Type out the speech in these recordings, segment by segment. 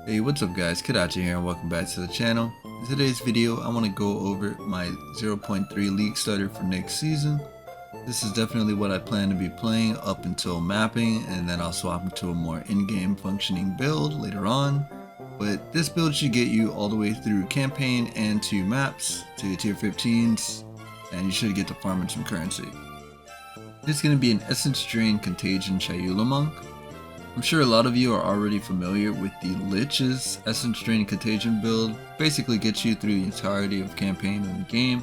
Hey, what's up guys, Contagion here and welcome back to the channel. In today's video I want to go over my 0.3 Leaguestarter for next season. This is definitely what I plan to be playing up until mapping, and then I'll swap into a more in-game functioning build later on. But this build should get you all the way through campaign and to maps, to your tier 15s, and you should get to farming some currency. It's going to be an Essence Drain Contagion Chayula monk. I'm sure a lot of you are already familiar with the Lich's Essence Drain Contagion build. Basically gets you through the entirety of campaign and the game.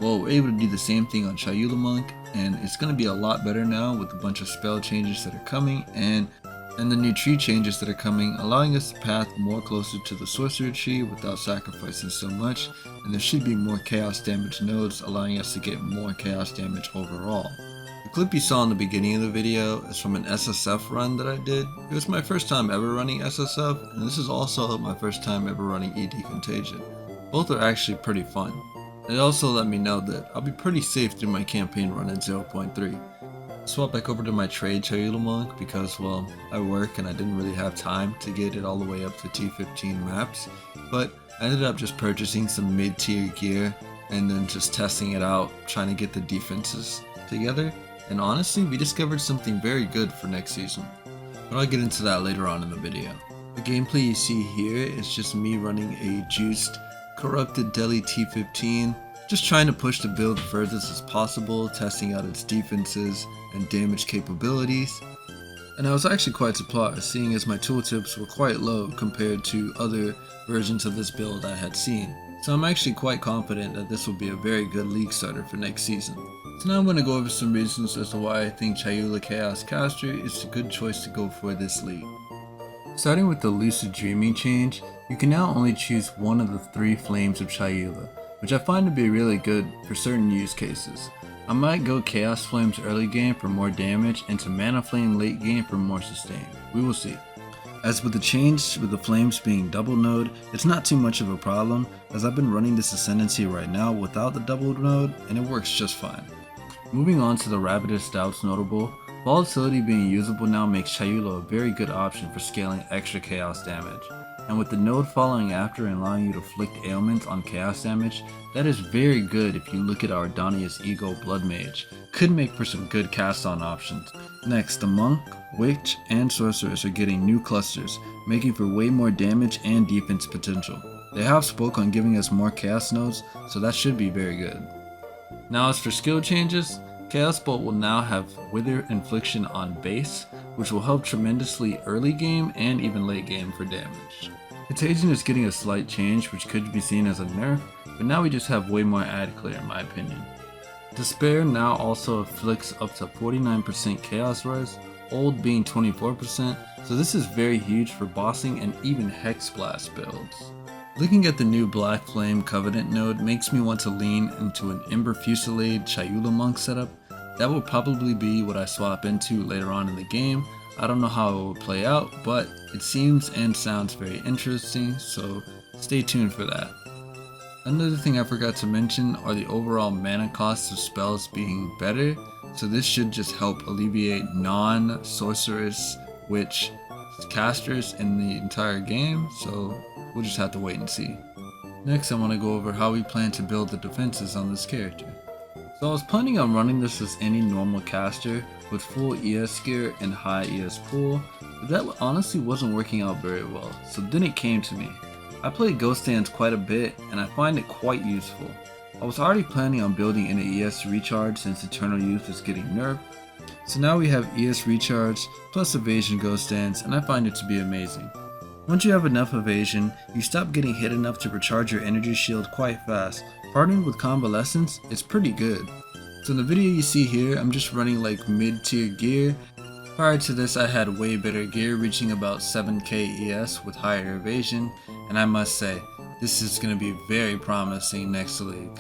Well, we're able to do the same thing on Chayula monk, and it's going to be a lot better now with a bunch of spell changes that are coming and the new tree changes that are coming, allowing us to path more closer to the sorcerer tree without sacrificing so much, and there should be more chaos damage nodes, allowing us to get more chaos damage overall. The clip you saw in the beginning of the video is from an SSF run that I did. It was my first time ever running SSF, and this is also my first time ever running ED Contagion. Both are actually pretty fun. It also let me know that I'll be pretty safe through my campaign run at 0.3. I swapped back over to my trade Chayule monk because, well, I work and I didn't really have time to get it all the way up to T15 maps, but I ended up just purchasing some mid-tier gear and then just testing it out, trying to get the defenses together. And honestly, we discovered something very good for next season, but I'll get into that later on in the video. The gameplay you see here is just me running a juiced, corrupted Delhi T15, just trying to push the build furthest as possible, testing out its defenses and damage capabilities. And I was actually quite surprised, seeing as my tooltips were quite low compared to other versions of this build I had seen. So I'm actually quite confident that this will be a very good Leaguestarter for next season. So now I'm going to go over some reasons as to why I think Chayula Chaos Caster is a good choice to go for this league. Starting with the Lucid Dreaming change, you can now only choose one of the 3 flames of Chayula, which I find to be really good for certain use cases. I might go Chaos Flames early game for more damage and to Mana Flame late game for more sustain. We will see. As with the change with the flames being double node, it's not too much of a problem, as I've been running this Ascendancy right now without the double node and it works just fine. Moving on to the Rapidest Doubts notable, volatility being usable now makes Chayula a very good option for scaling extra chaos damage. And with the node following after and allowing you to flick ailments on chaos damage, that is very good if you look at our Donia's Ego Blood Mage. Could make for some good cast on options. Next, the Monk, Witch, and Sorceress are getting new clusters, making for way more damage and defense potential. They have spoke on giving us more chaos nodes, so that should be very good. Now as for skill changes, Chaos Bolt will now have Wither Infliction on base, which will help tremendously early game and even late game for damage. Contagion is getting a slight change, which could be seen as a nerf, but now we just have way more ad clear in my opinion. Despair now also afflicts up to 49% Chaos Res, Old being 24%, so this is very huge for bossing and even Hex Blast builds. Looking at the new Black Flame Covenant node makes me want to lean into an Ember Fusillade Chayula monk setup. That will probably be what I swap into later on in the game. I don't know how it will play out, but it seems and sounds very interesting, so stay tuned for that. Another thing I forgot to mention are the overall mana costs of spells being better, so this should just help alleviate non-sorceress witch casters in the entire game, so we'll just have to wait and see. Next I want to go over how we plan to build the defenses on this character. So I was planning on running this as any normal caster with full ES gear and high ES pool, but that honestly wasn't working out very well, so then it came to me. I play Ghost Dance quite a bit and I find it quite useful. I was already planning on building in an ES recharge since Eternal Youth is getting nerfed, so now we have ES recharge plus evasion Ghost Dance, and I find it to be amazing. Once you have enough evasion, you stop getting hit enough to recharge your energy shield quite fast. Partnered with Convalescence, it's pretty good. So in the video you see here, I'm just running like mid-tier gear. Prior to this I had way better gear, reaching about 7k ES with higher evasion, and I must say, this is going to be very promising next to League.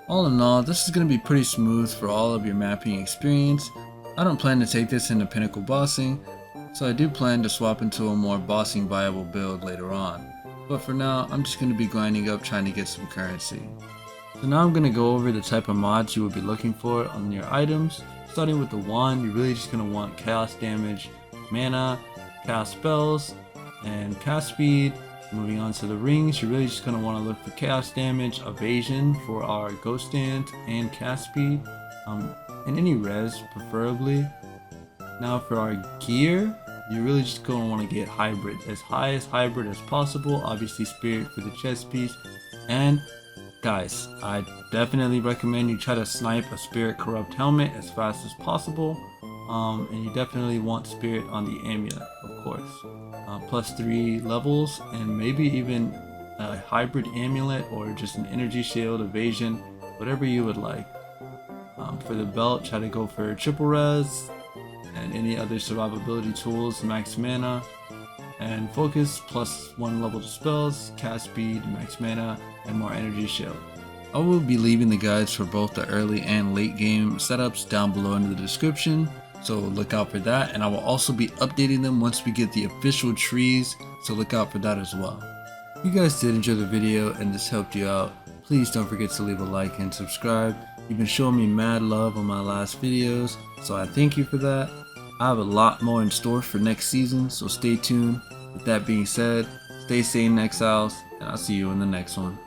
All in all, this is going to be pretty smooth for all of your mapping experience. I don't plan to take this into Pinnacle Bossing, so I do plan to swap into a more bossing viable build later on. But for now, I'm just going to be grinding up trying to get some currency. So now I'm going to go over the type of mods you will be looking for on your items. Starting with the wand, you're really just going to want chaos damage, mana, cast spells, and cast speed, Moving on to the rings, you're really just going to want to look for chaos damage, evasion for our ghost dance, and cast speed, and any res preferably. Now for our gear, you're really just going to want to get hybrid, as high as hybrid as possible, obviously spirit for the chest piece. And guys, I definitely recommend you try to snipe a spirit corrupt helmet as fast as possible, and you definitely want spirit on the amulet, of course. +3 levels, and maybe even a hybrid amulet or just an energy shield, evasion, whatever you would like. For the belt, try to go for triple res and any other survivability tools, max mana, and focus +1 level to spells, cast speed, max mana, and more energy shield. I will be leaving the guides for both the early and late game setups down below in the description, so look out for that, and I will also be updating them once we get the official trees, so look out for that as well. If you guys did enjoy the video and this helped you out, please don't forget to leave a like and subscribe. You've been showing me mad love on my last videos, so I thank you for that. I have a lot more in store for next season, so stay tuned. With that being said, stay sane, Exiles, and I'll see you in the next one.